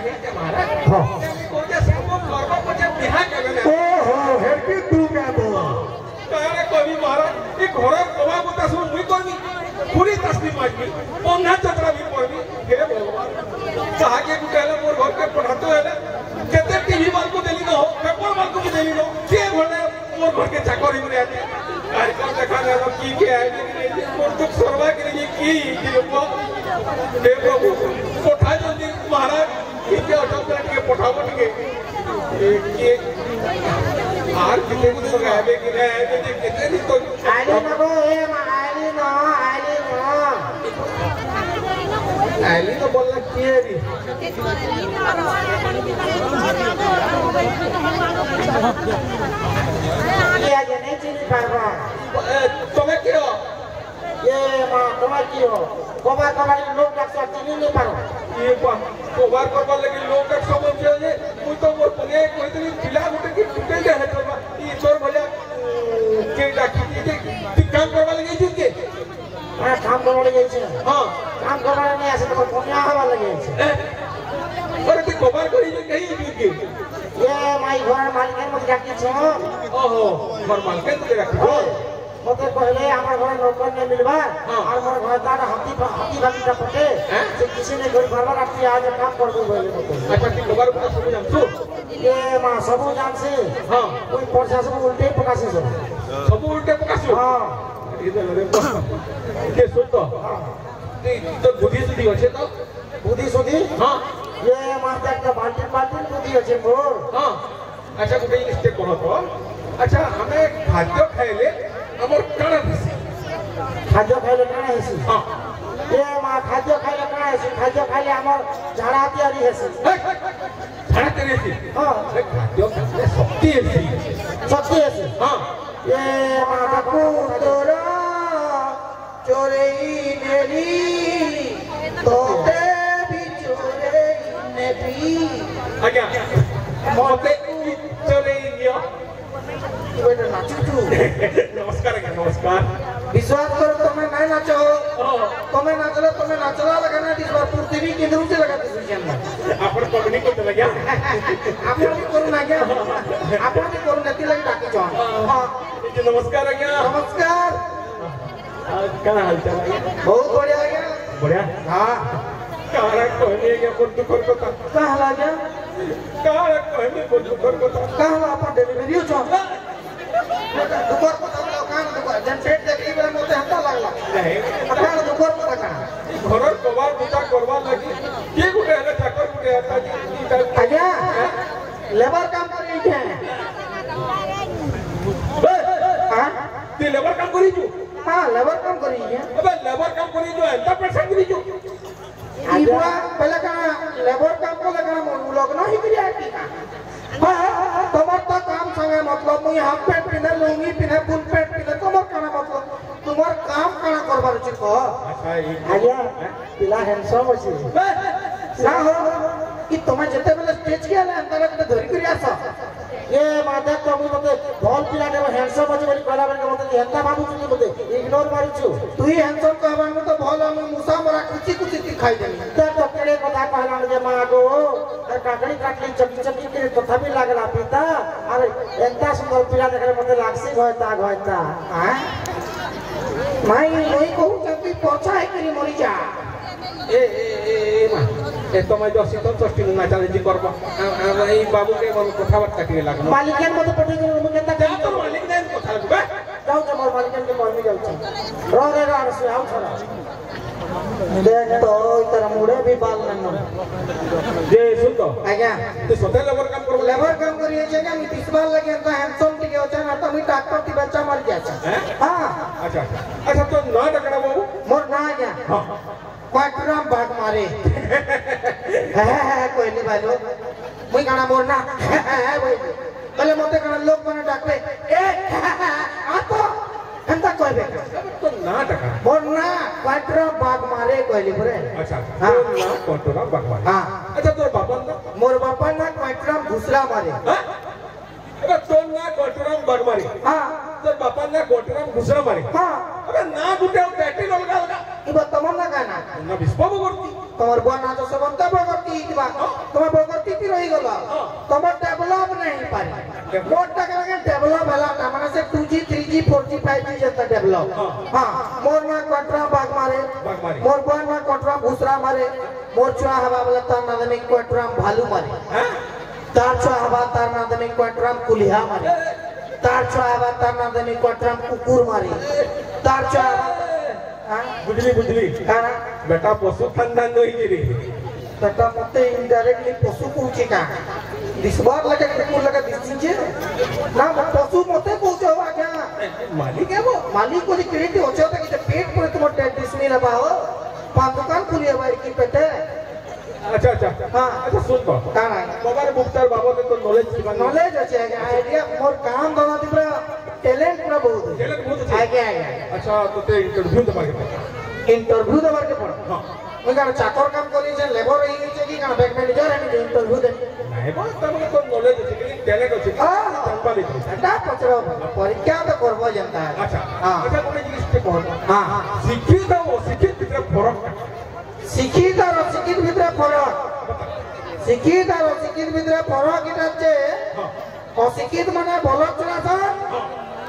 है के महाराज हां कोजे सबको करबो पछे बिहा केबे ना ओ हो हेरकी तू का बो तारे कवि महाराज ई घर कबा बुता सब मुई करबी पूरी तस्ती माजबी पन्ना चतरा भी पड़बी हे भगवान कहाके गुटेला मोर घर के पढ़ातो हेले केते टीवी वाल को देली न हो पेपर वाल को भी देली न के भले मोर घर के चाकरी में आते कार्यक्रम देखा ना की है मोर दुख सरवा के लिए की लोग हे प्रभु पठा जल्दी महाराज के अटक के पठावो के आर कितने दिन तक आवे कि नहीं आवे जे कितने दिन तो आली न गो ए मा आली तो बोलना किए भी ये आगे नहीं चीज पावा तुम्हें क्यों ये मां तुम्हें क्यों कोबा लोग डॉक्टर चीनी नहीं पारो ये कोबार करबा लगी लोग का समझ जे मु तो मोर पगे कोइतनी पिला गुटे की टूटे जे है करबा ई चोर भलिया के डाकी के काम करबा लगी जी के हां काम करबा लगी छै हां काम करबा नहीं आसे तो कोनिया हवा लगी छै अरे तू कोबार करी जे कहीं जी के ये माई घर मालिक मत डाकी छ ओहो घर मालिक तो रखो मते कहले हमर घर नौकर ने मिलबा और मोर घर दादा हाथी बाकी का पटे से किसी ने घर भरवा रखी आज काम कर दो बोले मते अच्छा तू कोबार को सब जान तू ये मां सब जान से हां कोई परसा सब उल्टे पकासे सब उल्टे पकासो हां इधर रे के सुतो तो बुद्धि सुधी होछे तो बुद्धि सुधी हां ये मां का बाल्टी बुद्धि होछे मोर हां अच्छा गुटे स्टेप करो तो अच्छा हमें खाद्य खाइले हमर काना दिसी खाद्य खाइले काना हेसी हां ये मां खाद्य खाइले काना हेसी खाद्य खाइले हमर झाड़ा तैयारी हेसी झाड़ा तैयारी हेसी हां खाद्य खाइले शक्ति हेसी हां ये मां पुतरा चोरई नेली तोते भी चोरई ने भी आज्ञा मोते चोरई नियो बेटा नाचू तू नमस्कार आज्ञा नमस्कार विश्वास करो तुम्हें नहीं नाचो तुम्हें नाचला लगा ना इस बार पूर्ति भी केंद्र से लगा दिस चंदा आपण पगनी को तो लगा आपण भी करू ना क्या आपण भी करू नती लगी डाकी जो हां नमस्कार आज्ञा नमस्कार क्या हाल चाल है बहुत बढ़िया बढ़िया हां कारा कहने के पर दुखर को का हला गया कारा कहने को दुखर को का हला अपन डिलीवरी हो दुखर को तबला कान दुखर जन पेट देखली बेला मोते हत्ता लागला नहीं अपन दुखर को का घरर कबार बुता करवा लगी के गुटे है चाकर गुटे आता जी आज्ञा लेबर काम करी है हां ते लेबर काम करी जो हां लेबर काम करी है अबे लेबर काम करी जो एंता पैसा करी जो आज्ञा पहले का लेबर काम को लगा लोग नहीं करिया की हां तुम्हार तो काम संगे मतलब मुई हाफ पैंट पिने लुंगी पिने फुल पैंट पिने तुम्हार काना मतलब तुम्हार काम काना करबार छी को अच्छा आज्ञा पिला हैंडसम अछि ना हो कि तुम्हें जते बेले स्टेज के आले अंतर के धरी करी आसा ये माता कमी मते ढोल पिला ने हैंडसम अछि बोली कहला बेले मते हेंता बाबू छी मते इग्नोर मारू छु तू ही हैंडसम कहबा में तो भल हम मुसा मरा कुची खाई देनी त डॉक्टरे कथा कहला जे मागो काकड़ी काटली चपी के तथापि लागला पिता अरे एंता सुंदर पिला देखले मते लागसी होता हां माई मोई कहू चपी पहुंचा है करी मरी जा ए मा ए तो मैं जो शीतल षष्ठी ना चले जी करबा ए बाबू के मन कथावार्ता के लागलो मालिकन मते पटे के हम केता जा तो मालिक देन कथा लगबे जाऊ जे मोर मालिकन के परमी जाऊ छ रे से आउ छरा देख तो इतर मुड़े भी बाल न जे सुतो आज्ञा तू सोते लेबर काम करबो लेबर काम करिए जे का मी 30 बार लगे तो हैंडसम टिके हो ना तो मी डॉक्टर ती बच्चा मर गया छ हां अच्छा अच्छा तो ना टकरा बाबू मोर ना आज्ञा हां क्वाटराम भाग मारे है कोई नहीं भालो मुई गाना मोर ना है वही पहले मोते गाना लोग बने डाकले ए आ तो हंता कहबे तो ना टकरा मोर ना क्वाटराम भाग मारे कहली परे अच्छा हां ना क्वाटराम भाग मारे हां अच्छा तोर बापा ना मोर बापा ना क्वाटराम घुसला मारे हां अबे तोर ना क्वाटराम भाग मारे हां तोर बापा ना क्वाटराम घुसला मारे हां अबे ना गुटे टाइटल अलगा अलगा इबा तमन्ना गाना ना विस्पा करती তোমার বুয়া নাচ সেবন্তে বগরতি দিবা তোমার বগরতি তি রহি গলা তোমার ডেভেলপ नहीं পারে মোরটা কেন ডেভেলপ হলা না মানে সে 2G 3G 4G 5G যেটা ডেভেলপ হ্যাঁ মোর না কোটরা বাগ মারে মোর বুয়া না কোটরা ভুসরা মারে মোর চুয়া হবা বলে তার নামে কোটরা ভালু মারে হ্যাঁ তার চুয়া হবা তার নামে কোটরা কুলিহা মারে তার চুয়া হবা তার নামে কোটরা কুকুর মারে তার চুয়া বুঝলি বুঝলি হ্যাঁ বেটা পশু খানদান দইলি बेटा मते इनडायरेक्टली पशु पूछे का दिसबार लगे कुकुर लगे दिसजे ना पशु मते पूछे हो आज्ञा मालिक है वो मालिक को क्रेडिट होचे होता कि पेट पर तुम डेड दिसनी लबा हो पांच दुकान खुली है भाई की पेटे अच्छा अच्छा हां अच्छा सुन तो काना बाबा रे मुक्तार बाबा के तो नॉलेज अच्छे है आइडिया मोर काम दोना दिबरा टैलेंट पूरा बहुत है आगे आगे अच्छा तो ते इंटरव्यू दे मारे के पड़ हां मैं का चाकर काम करी जे लेबर रही जे कि का बैंक मैनेजर है इंटरव्यू दे नहीं बा तमने तो नॉलेज है कि टैलेंट है संभाली एटा पचरो परीक्षा तो करबो जनता है अच्छा हां अच्छा कोने जिनिस के कहत हां शिक्षित और शिक्षित भीतर फरक शिक्षित और अशिक्षित भीतर फरक शिक्षित और अशिक्षित भीतर फरक इटा जे अशिक्षित माने बलद चलासन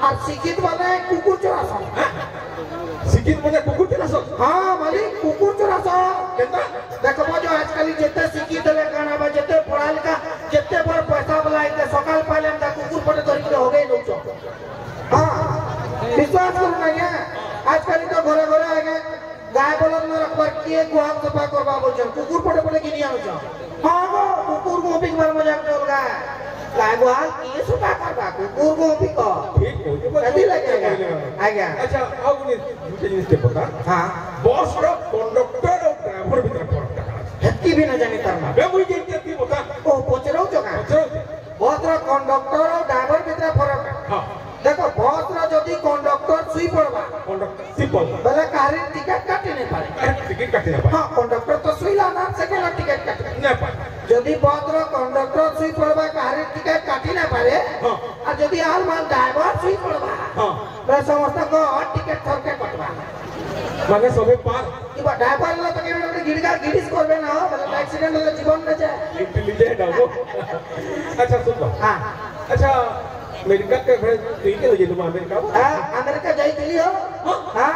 और शिक्षित माने कुकुर चलासन शिक्षित माने कुकुर चलासन हां मालिक कुकुर चलासन केता देखो जो आजकल जेते शिक्षित ले गाना बा जेते पढ़ा लिखा जेते बड़ पैसा वाला इते सकाल पहले हम कुकुर पटे धरि के हो गए लोग हां विश्वास करो ना ये आजकल तो घरे घरे आ गए गाय बलद में रखबर किए गुहाल सफा करबा बोलछन कुकुर पटे पटे गिनी आउ छ हां गो कुकुर को बिग बार मजाक चल गया गाय गुहाल किए सफा करबा कुकुर को भी को ठीक हो जो कदी लगेगा आज्ञा अच्छा अब ने दूसरे जिनिस के पता हां बॉस रो कंडक्टर और ड्राइवर भीतर फरक हेती भी न जाने तरना बे मुई के बता ओ पोचरो जका बस रो कंडक्टर और ड्राइवर भीतर फरक हां देखो बस रो जदी कंडक्टर सुई पड़बा कंडक्टर सिंपल बेले कारी टिकट काटे नहीं पारे टिकट काटे ना हां कंडक्टर तो सुई लाना सेकेंड टिकट काटे ना पारे जदी बस रो कंडक्टर सुई पड़बा कारी टिकट काटी ना पारे हां और जदी आल मान ड्राइवर सुई पड़बा हां बे समस्त को टिकट थरके कटबा माने सबे पार कि बा ड्राइवर ला तो के गिड़गा गिड़िस करबे ना मतलब एक्सीडेंट होले जीवन न जाए इंटेलिजेंट हो अच्छा सुन हां अच्छा अमेरिका के फ्रेंड ठीक है तुम अमेरिका हां अमेरिका जाई दिली हो हां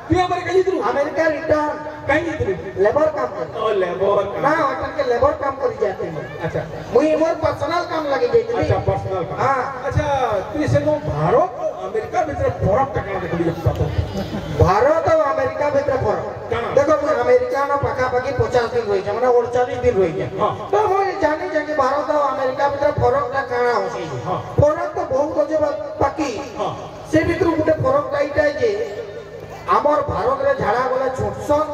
तू अमेरिका जीतरू अमेरिका रिटर्न कहीं जीतरू लेबर काम कर ओ लेबर ना होटल के लेबर काम करी जाते हैं अच्छा मुई मोर पर्सनल काम लगी जाई अच्छा पर्सनल काम हां अच्छा तू से नो भारत अमेरिका भीतर फरक टकला देखली जब भारत और अमेरिका भीतर फरक देखो मुई अमेरिका ना पाका पाकी 50 दिन रही छ माने 39 दिन रही छ तो मुई जानी जे कि भारत और अमेरिका भीतर फरक ना काना होसी फरक तो बहुत होजे बाकी से भीतर गुटे फरक काईटा जे आमर भारत रे झाड़ा गले छुटसन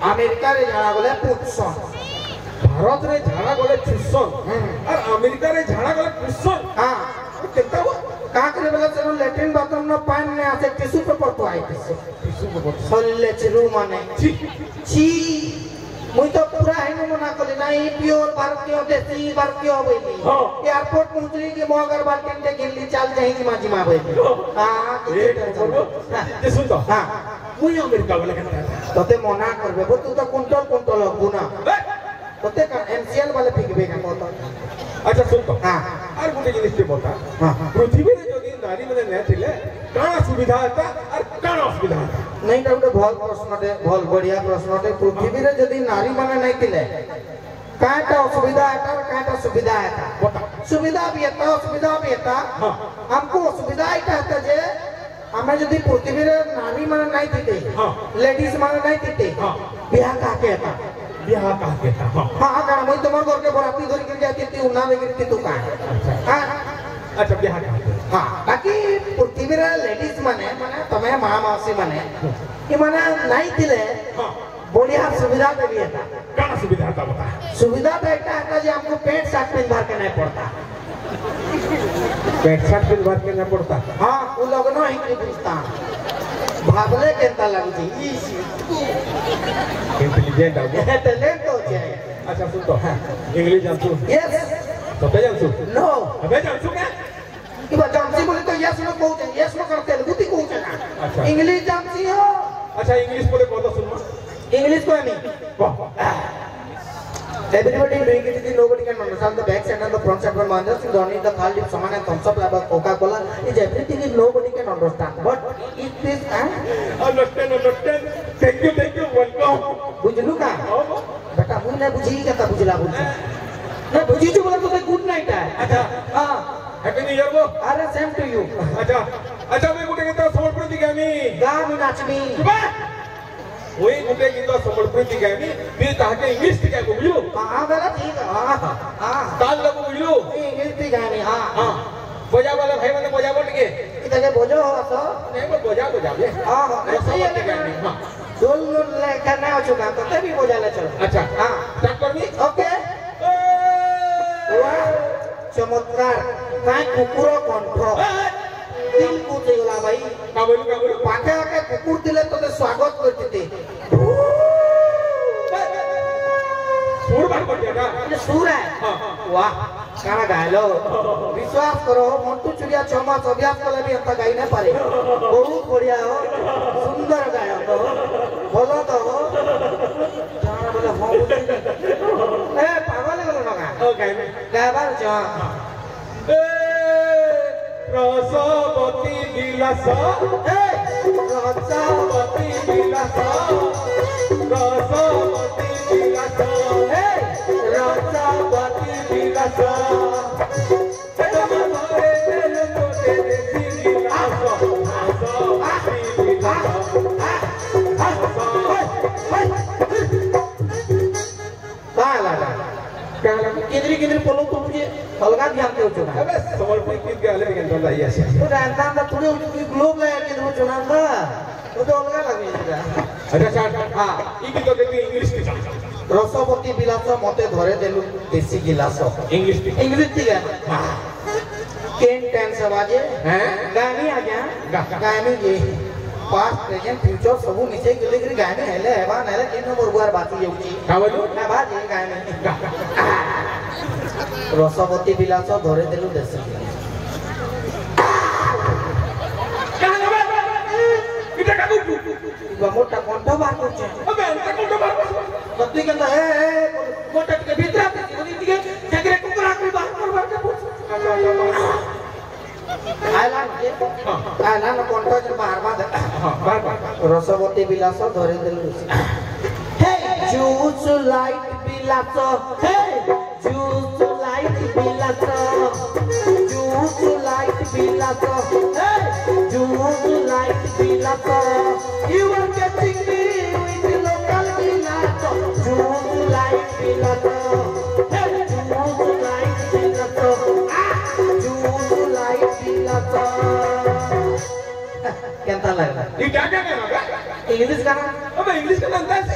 अमेरिका रे झाड़ा गले पुटसन भारत रे झाड़ा गले छुटसन और अमेरिका रे झाड़ा गले पुटसन हां केता हो का करे बेला से लैट्रिन बाथरूम न पानी ने आसे टिश्यू पेपर तो आई टिश्यू पेपर सल्ले चिरू माने छी मुई तो पूरा हेनु मना कले नाही प्योर भारतीय देसी भारतीय होबेली एयरपोर्ट पहुंचली के मोगर बाल्टीन के गिल्ली चाल जाही की माजी मा होबेली हां ये सुन तो हां मुई अमेरिका वाला कहता तते मना करबे बो तू तो कुंटल कुंटल गुना तते का एमसीएल वाले फिकबे का कहता अच्छा सुन तो हां और गुटे जिनिस के बता पृथ्वी रे जदी नारी माने न थिले काना सुविधा था और काना असुविधा था नहीं तो गोटे भल प्रश्नटे भल बढ़िया प्रश्नटे पृथ्वी रे जदी नारी माने नहीं थिले काटा असुविधा है काटा सुविधा है बता सुविधा भी है असुविधा भी है हमको असुविधा इटा है जे हमें जदी पृथ्वी रे नारी माने नहीं थिते लेडीज माने नहीं थिते बियाह का के था बियाह का के था हां का मैं तुम्हार घर के बराती धर के जाती थी उना में गिरती तू का हां अच्छा बियाह का हां बाकी पृथ्वी रे लेडीज माने तमे मां मौसी माने कि माने नहीं थिले बढ़िया सुविधा देवी है काना सुविधा था बता सुविधा तो एक है जे हमको पेट शर्ट पहन भर के नहीं पड़ता पेट शर्ट पहन भर के नहीं पड़ता हां वो लोग ना ही नहीं पूछता भागले केता लग जी इंटेलिजेंट हो टैलेंट हो जाए अच्छा सुन तो इंग्लिश जानतू यस तो पे जानतू नो अबे जानतू क्या कि बा जानसी बोले तो यस नो कहते यस नो करते गुती कहते ना अच्छा इंग्लिश जानसी हो अच्छा इंग्लिश बोले कौन तो सुनो English ko ani. Everybody doing it, nobody can understand the back side and the front side from others. You don't need the third lip, someone and thumbs up like Coca-Cola. Is everything is nobody can understand. But it is understand. Thank you, welcome. बुझलू का? बेटा मुझे नहीं बुझी क्या तब बुझला बुझी? नहीं बुझी जो बोला तो good night है. अच्छा, हाँ. Happy New Year वो. अरे same to you. अच्छा मैं कुठे गेलो समर्पण दिगामी. गामी नाचमी. वही कुठे गेलो समर्पण दिगामी. मी ताके इंग्लिश दिगा बुझलो. हाँ बेटा ठीक है. हाँ. काल लगो बुझलो. इंग्लिश दिगामी हाँ. बजा वाला भाई मैंने बजा बोल के. इधर के बोझो हो तो. नहीं वो बजा ले. हाँ. सही है दिगामी. हाँ. डोल लेकर ना हो चुका तो तभी बोझा ले चलो. अच्छा हाँ. स्टार्ट कर मी. ओके. चमत्कार. काय कुकुरो कंठ. दिल कुछ होला भाई. काबुल. पाके आके कुकुर दिले तो स्वागत करते थे. सुर बात करते ना. ये सुर है. वाह. काना गायलो. विश्वास करो मंटू चुरिया 6 मास अभ्यास कले भी अंत गाई नहीं पारे. बहुत बढ़िया हो. सुंदर गायक हो. बोलो तो हो. जाना बोले हो. ए पागल बोलो ना. ओके. गायबार जा. रसवती विलास. रसवती विलास. रसवती विलास. रसवती विलास. किधर बोलो तो मुझे अलगा ध्यान दे चुका. अबे समर्पण की गाले में तो नहीं ऐसे. तो जानता हूँ थोड़ी उनकी ग्लोब है किधर चुना था. वो तो अलगा लगी है. अच्छा हाँ. इनकी तो देखिए इंग्लिश की. रसवती विलास मते धरे देलु देसी गिलास. इंग्लिश ठीक है. केन टेंस बाजे हैं गानी आ गया. गानी ये पास्ट प्रेजेंट फ्यूचर सब मिसे गेले कि गानी हेले हेबा नेले केन नंबर गुआर बाती जाउची. का बोलू ना बाजे गानी. रसवती विलास धरे देलु देसी गिलास. इटा का तू मोटा कंठ बार करछे. अबे एंता कंठ बार कर. सत्य के ए मोटा के भीतर आती ओनी दिके जगरे कुकरा के बाहर करवा के पूछ. आला ना कंठ जे बाहर बाद. बार रसवती विलास धरे देलु. हे जूस लाइट विलास. हे जूस लाइट विलास. जूस लाइट विलास. हे जूस लाइट विलास. You are getting me with the local villain. June light villain. Hey, June light villain. June light villain. कैसा लग रहा है? ये क्या क्या कहना? इंग्लिश का ना? अबे इंग्लिश का नाम कैसे?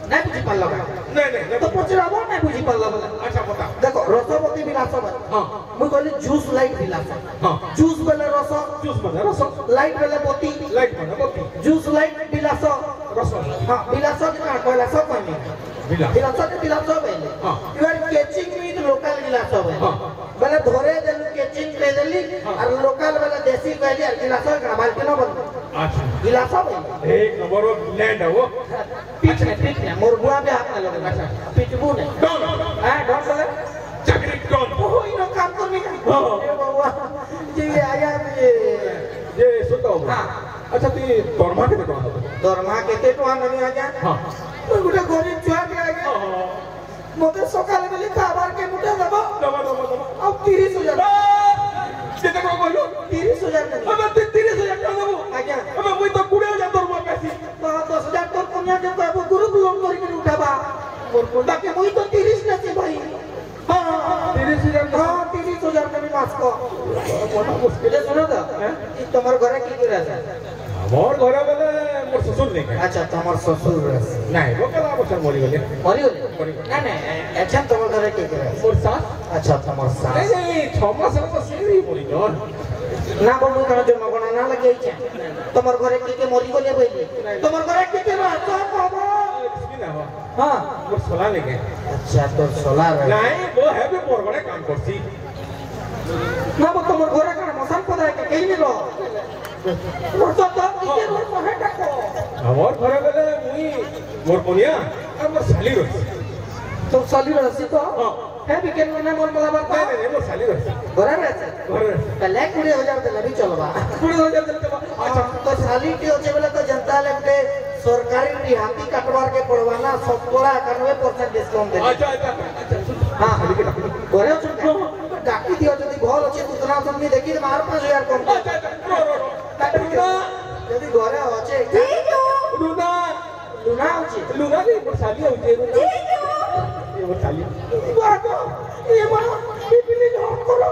नहीं बुझी पाला का? नहीं तो पूछ रहा हूँ नहीं बुझी पाला का? अच्छा बता. देखो रसवती विलास बन. हाँ. मुझे कहले जूस लाइट विलास. हाँ. जूस वाले रस. जूस बना रस. लाइट वाले बोती. लाइट बना बोती. जूस लाइट विलास. रस. हाँ विलास कितना कहला सब कहनी. विलास. विलास के विलास पहले. हाँ. You are catching with local विलास पहले. हाँ. बोले धोरे देलु catching पे देली और लोकल वाला देसी कहली और विलास का बाल के ना बन. अच्छा. विलास पहले. एक नंबर वो लैंड है वो. पीछ ने मुर्गुआ पे हाथ में लगे. अच्छा. पिटबू ने. डॉन. हां डॉन बोले. चक्री डॉन. ओ इनो काम तो नहीं. हाँ. ये बाबा ये आया ये सुतो. हाँ. अच्छा ती दरमा के तो दरमा केते तो नहीं आ गया. हाँ. कोई गुटे गरीब छुआ के आ गया. मते सकाले बेले खाबार के मुठे दबो. दबा. अब 30,000. कितने को बोलो? 30,000 नहीं. अबे 30,000 का दबो. आ गया. अबे मुई तो 20,000 दरमा पैसे. तो 10,000 तो पुण्य के बाबू गुरु लोन करके उठाबा. मोर कोडा के मुई तो 30 नथी भाई. हां 30,000. हां 30,000 का भी मास को. मोटा मुश्किल ये सुनो तो. ई तुम्हारे घरे की करे है? मोर घरे वाले मोर ससुर नहीं है. अच्छा तुम्हारे ससुर है. नहीं वो कला बच्चा मरी गले. मरी गले. नहीं अच्छा तुम्हारे घरे की करे है? मोर सास. अच्छा तुम्हारे सास. नहीं 6 मास से सेरी मरी गल. ना बोलू करा जो मगना ना लगे छे. तुम्हारे घरे की मरी गले बोली. तुम्हारे घरे की के रहत बाबा. किसकी ना हो. हां मोर सोला लेके. अच्छा तो सोला है. नहीं वो है भी मोर बड़े काम करती. ना वो तुम्हारे घरे का मसान पता है कि कहीं नहीं लो. तो किए रोड पर है टाको हमर घरे गले मुई मोर कोनिया और मोर साली रही तो साली रहसी तो हां है बिकेन में मोर मला बात नहीं मोर साली रही घरे रहছে घरे पहले 20000 देले भी चलबा 20000 देले अच्छा तो साली के होचे बेले तो जनता लगते सरकारी रिहाती काटवार के पड़वाना 91% डिस्काउंट दे अच्छा हां घरे चुप डाकी दियो जदी भल होचे उतना तुमनी देखि मार 5000 कम अच्छा जदी घरे होचे लुना लुना होचे लुना भी मोर साली होचे ये मोर साली बातो ये मां पिपली लॉक करो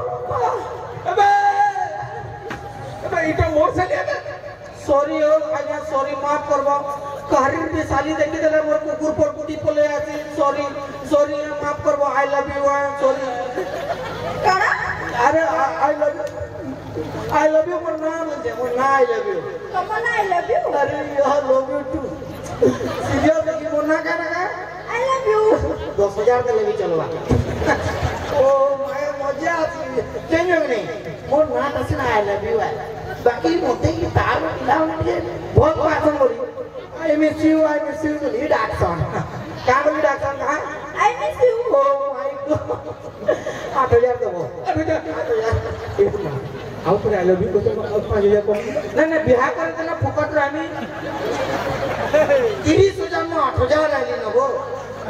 अबे इटा मोर साली है सॉरी ओ आज्ञा सॉरी माफ करबो कहरीर भी साली देखि देले मोर कुकुर पर कुटी पले आसी सॉरी सॉरी माफ करबो आई लव यू सॉरी काना अरे आई लव यू मोर नाम है मोर ना I love you come on I love you अरे I love you too serious देखि मोर ना का आई लव यू 10000 दे लेबी चलवा ओ माय मजा आसी चेंज नहीं मोर ना तसे ना आई लव यू बाकी मोते की तार लावले बहुत पासन बोली आई मिस यू ली डाक्सन क्या बोली डाक्सन कहा I miss you oh my God 8000 दबो 8000 आओ पर आई लव यू तो 5000 कम नहीं बिहार करे तना फुकट रामी 30000 में 8000 आइले नबो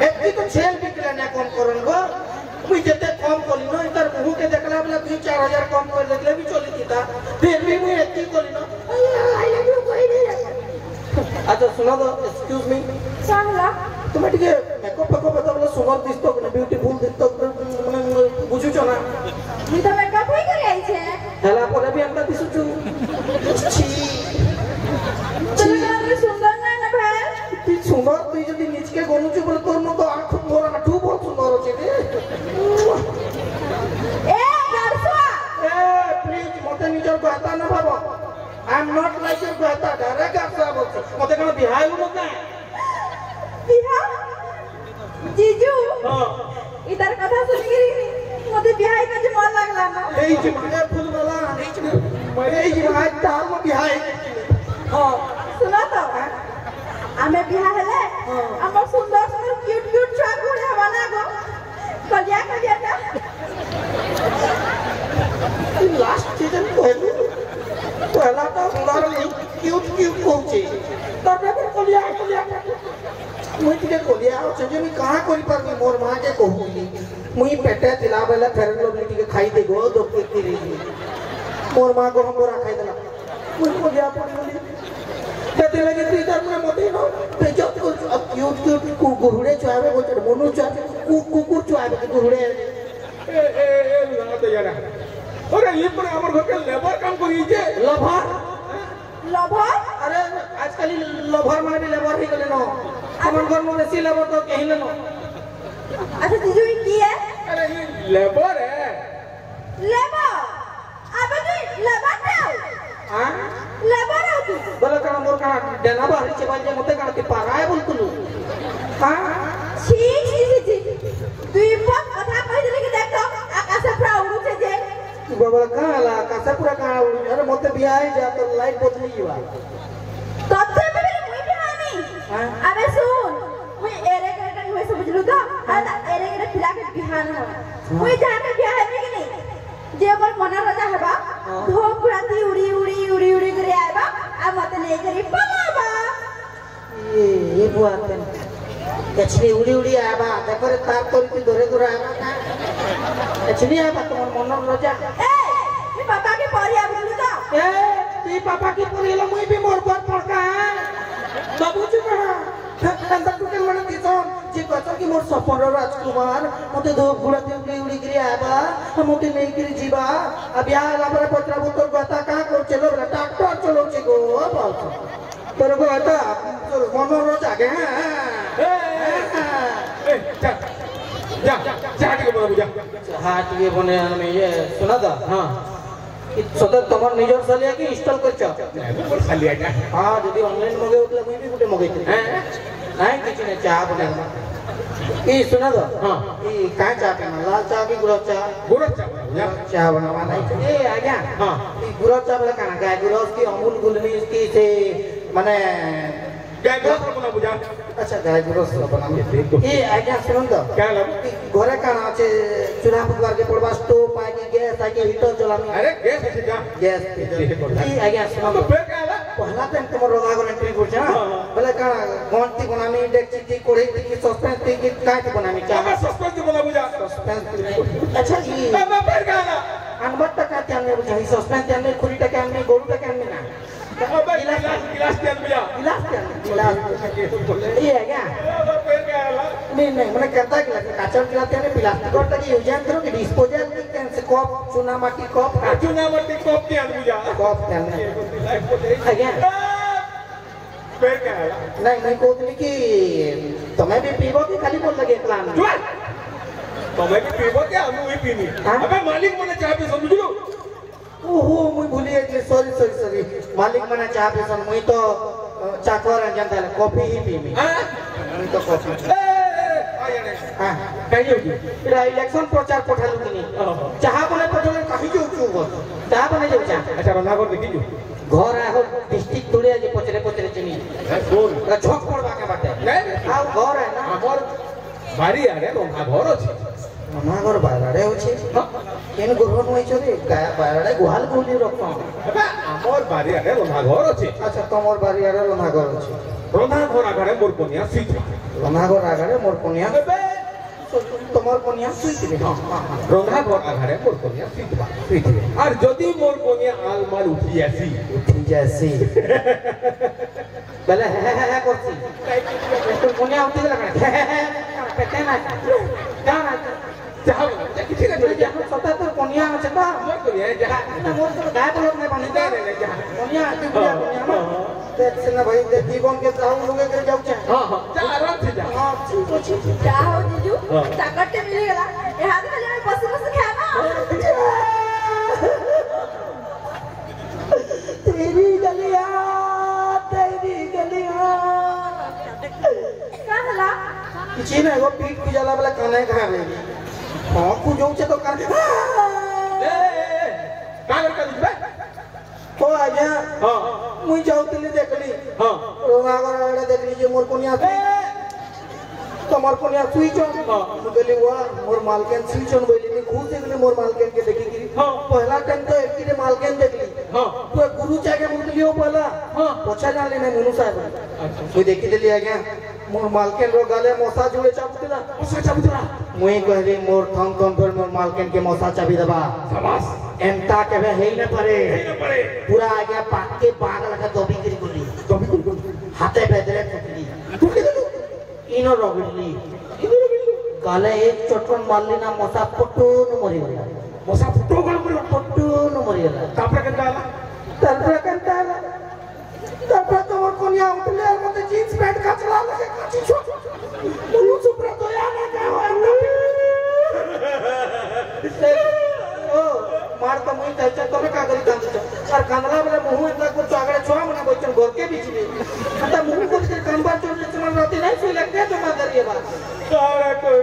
एत्ती तो छेल बिकले ना कम करन गो मुई जते कम कोली न इतर मुह के देखला बला 2-4000 कम कर देखले भी चली थीता फिर भी मुई एत्ती कोली न आई लव यू कोई नहीं अच्छा सुनो तो एक्सक्यूज मी सांगला तुम्हें टिके मेकअप बता बोला सुंदर दिसतो कि ब्यूटीफुल दिसतो माने बुझु छ ना मी तो मेकअप होई करे आई छे हला परे भी अंदर दिसु छु छी चलो मैं सुंदर ना ना भाई তুই সুন্দর তুই যদি নিজকে গনুচু বলে তোর মতো আঁঠু মোর আঁঠু বহুত সুন্দর আছে রে ए গারসা এ প্লিজ মতে নিজের কথা না ভাবো I am not like your কথা ডাইরেক্ট আসা বলছো মতে কোন বিহাইলু মতে बिहा जीजू हां इधर कथा सुनगिरी मोते बिहाई का जे मन लागला ना এই যে মানে ফুলবালা এই যে আজ তার মো বিহাই हां सुना तो आमे बिहा हेले हमर सुंदर सुंदर क्यूट क्यूट छुआ घोड़ा बना गो कलिया ना लास्ट सीजन पहला तो सुंदर क्यूट क्यूट कहूचे तबे पर कलिया मुई टिके कलिया होचे जे मी कहां करि परमी मोर मां के कहूली मुई पेटे तिला बेला फेरन लो टिके खाई दे गो दो पेटी रे मोर मां को हमरा खाई देला मुई कलिया पड़ी कहते लगे तू इधर में मोटे न पेजो अब क्यूट क्यूट गुरुड़े चुआवे बोचड़ मोनू चुआवे कुकुर चुआवे के गुरुड़े ए लुना तो यार अरे ये पर हमर घर के लेबर काम करी जे लभर लभा अरे आजकल लभर माने भी लेबर ही गले न हमन घर में बेसी लेबर तो कहीं न अच्छा जीजू ये की है अरे ये लेबर है लेबर अबे तू लेबर ना हां लेबर हो तू बोला का मोर का देना बाहर से बाजे मते का के पाराए बोलतलु हां छी छी तू पक कथा कहि देले कि देख तो आकाश पूरा उड़ू छे जे बाबा काला कासा पूरा का अरे मते बियाह जा तो लाइट बदलिवा तब से भी मुई भी मानी हां अबे सुन मुई एरे करके हुए समझलु तो अरे एरे के खिला के बिहान हो मुई जा के बियाह है कि नहीं जे ओकर मना रजा हेबा धोप राती उड़ी उड़ी उड़ी उड़ी करे आबा आ मते ले करी पलाबा ये बात है कचरी उड़ी उड़ी आबा देखरे तार तोरी धरे धरे आबा कचरी आबा तोर मन रजा ए मी पापा के परी आबलु तो ए ती पापा की पुरी ल मुई भी मोर पर पड़का बाबू चुप रहा अंदर टुके मन दिसन जे कतो की मोर सपन राजकुमार मते दो गुड़ा दे उड़ी उड़ी गिरी आबा मते नहीं गिरी जीवा अब या लाबरे पत्रा बोतल गता का कर चलो ट्रैक्टर चलो चे गो बाप तेरे को आता मन रोज आगे ए जा के बोला जा हाथ ये बने में ये सुना था हां सतत तमर निजर सलिया की इंस्टॉल करछ मोर साली आटा हां यदि ऑनलाइन मगे उतले मुई भी गुटे मगे हैं नहीं किछ ने चाह बने ई सुना दो हां ई का चा पीना लाल चा की गुलाब चा या चा बनवा नहीं ए आज्ञा हां ई गुलाब चा बोले काना गाय गुलाब की अमूल गुलमी की से माने क्या बना बुझा अच्छा गाय गुलाब बना ए आज्ञा सुन दो क्या लग घरे काना আছে चूल्हा फुकवार के पड़वा स्टोव पानी गैस आके हीटर चलामी अरे गैस है क्या गैस ई आज्ञा सुन तो दो फिर क्या है पहला टाइम तुम रोगा को एंट्री करछ ना बोले काना गंती बनामी डेक्ची ती कोड़ी ती सस्पेंस ती की काय ती बनामी क्या चाह सस्पेंस बना बुझा सस्पेंस अच्छा ई मैं फिर क्या है अनबट का क्या में बुझा ई सस्पेंस क्या में खुरी का क्या में गोरू का क्या में ना अबे गिलास तेल बुझा गिलास क्या गिलास ये है क्या फिर क्या है नहीं मैंने कहता है कि काचर गिलास क्या में प्लास्टिक और तक यूज करो कि डिस्पोजल की कैसे कप चूना माटी कप चूना माटी कप के बुझा कप क्या में है क्या फिर क्या है नहीं कहती कि तुम्हें भी पीबो कि खाली बोल लगे प्लान तो मैं भी पीबो क्या हम भी पीनी अबे मालिक मने चाह पे समझ लो ओहो मुई भूली गई सॉरी मालिक मने चाह पे सन मुई तो चाकर जानता है कॉफी ही पीमी मुई तो कॉफी हां कहीं होगी इरा इलेक्शन प्रचार पठालु कि नहीं चाह बने पठले कहीं जो चुगो चाह बने जो चाह अच्छा रना कर देखी जो घर आहो डिस्ट्रिक्ट तोड़े जे पचरे चिनी बोल झोक पड़वा के बाटे नहीं आ घर है ना हमर बारी आरे रंगा घर अछि रंगा घर बाराडे होछि केन गुरहन होई छरे बाराडे गुहाल गुली रखो अबे हमर बारी आरे रंगा घर अछि अच्छा तमोर बारी आरे रंगा घर होछि रंगा घर आगरे मोर कोनिया सीट रंगा घर आगरे मोर कोनिया अबे तमोर कोनिया सुइति रे रंगा घर आगरे मोर कोनिया सीट और जदी मोर कोनिया आल माल उठी जैसी बेले है करछि तो कोनिया उठी लगा पेटे ना जाना चाह किसी का जे हम सता तो कोनिया আছে তো मोर कोनिया जहां ना मोर तो गाय बोलत नहीं पानी दे नहीं जहां कोनिया कोनिया देख से ना भाई देख जीवन के जाऊ लोगे कर जाऊ छे हां जा आराम से जा हां ठीक अछि जा हो जीजू चाकटे मिल गेला ए हाथ खाली में बस खाना तेरी गलियां का हला किछि ना वो पीठ ku जाला वाला खाना खा रे हां ku जाऊ छे तो कर ए का कर दिबे तो आज्ञा हां मुई जाउतली देखली हां रोगा गरा देखली जे मोर कोनिया तमर कोनिया सुइचन मुगली वा मोर मालकेन सुइचन बोली मी खुद देखली मोर मालकेन के देखी गिरी हां पहला टाइम तो एकटी रे मालकेन देखली हां तो गुरु चाके मुगलियो पहला हां पोछा जानली नहीं मुनु साहब अच्छा मुई देखी देली आज्ञा मोर मालकेन रो गाले मोसा जुड़े चाबुतला उसे चाबुतरा मुई कहली मोर थम पर मोर मालकेन के मोसा चाबी दबा शाबाश एमता केबे हेई न पड़े पड़े पूरा आज्ञा पाक के बाग लगा दोबी गिरी गुली तो भी हाथे बेदरे फुटली इनो रगड़ली काले एक चटकन मारली ना मोसा पट्टून मरी गला मोसा फुटो गल मरे पट्टून मरी गला कापरा कंटाला तरपरा कंटाला तरपरा तो मोर कोनिया उठले मते जींस पैंट कचरा लगे काची छो मुनु सुप्रा तो या ना का हो ओ मार तो मुई तैचा तोमे का करी काम छ और कांदला वाला मुंह एता को चागड़े छोआ मना बोचन घर के बीच में आता मुंह को के कांबा चोर चमन राती नहीं सोई लगते तो मार दरिए बा सारा कोई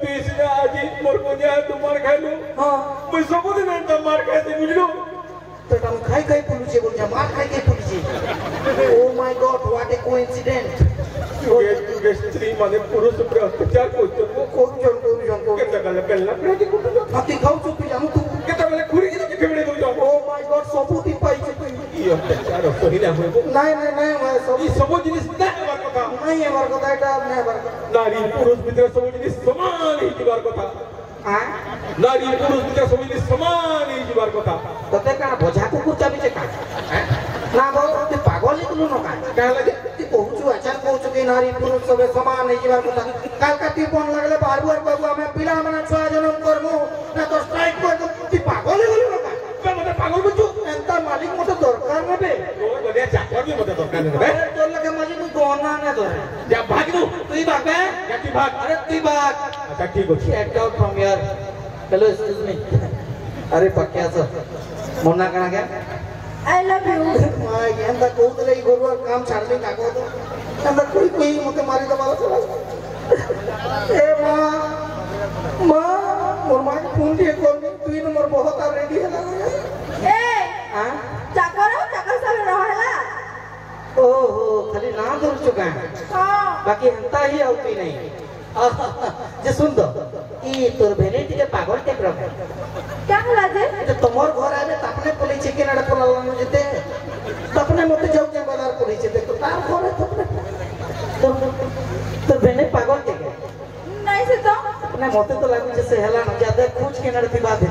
तीस ने आज मोर कोनिया तुम्हार खालू हां मैं सब दिन अंत मार खाती बुझलो तो हम खाई पुलिस बोल जा मार खाई police oh my God what A coincident तुगे स्त्री माने पुरुष पर अत्याचार करतो कोन जन को केता गले पेलना प्रेटी कुटो हाथी खाऊ तू जामु तू केता गले खुरी के केबड़े दो जाओ ओ माय गॉड सबूती पाई छ तू ई अत्याचार सही ना होय नहीं मैं सब ई सब जिनिस ना हमार कथा नहीं हमार कथा एटा नहीं हमार नारी पुरुष भितर सब जिनिस समान ही जीवार कथा हां नारी पुरुष भितर सब जिनिस समान ही जीवार कथा तते का बोझा कुकुर चाबी छे का ना बो तू पागल निकलु न का का लगे तू कहू अचार कहू के नारी पुरुष सब समान है जीवार कथा काल का ती फोन लगले बारबार बाबू हमें पिला मना छुआ जन्म करमु ना तो स्ट्राइक कर तू पागल निकलु न का मते पागल बुझू एंता मालिक मते दरकार नबे तोर बड़े चाकर भी मते दरकार नबे तोर लगे मालिक तू गोना ना धरे जा भाग दू तुई भाग बे या की भाग अरे तुई भाग अच्छा ठीक हो get out from here hello excuse me अरे पक्का सर मोना कना क्या आई लव यू माय एंता कहूतले गोरुआ काम छाड़ले काको तो एंता कोई मते मारी दबाला चला ए मां मोर मां फोन दिए कॉल तुई नंबर बहुत आ रेडी है ए हां चाकर सब रहला ओहो खाली ना दूर चुका है हां बाकी हंता ही होती नहीं जे सुन दो ई तोर भेनेटी के पागल के क्रम क्या होला जे तो तमोर घर आवे तपने पुलिस चिकन अड़ पोला जेते तपने मते जाऊ के बाजार पुलिस जेते तो तार घर है तपने तोर भेने पागल के नहीं से तो अपने मते तो लागू जैसे हेला न ज्यादा कुछ के नड़ दिबा दे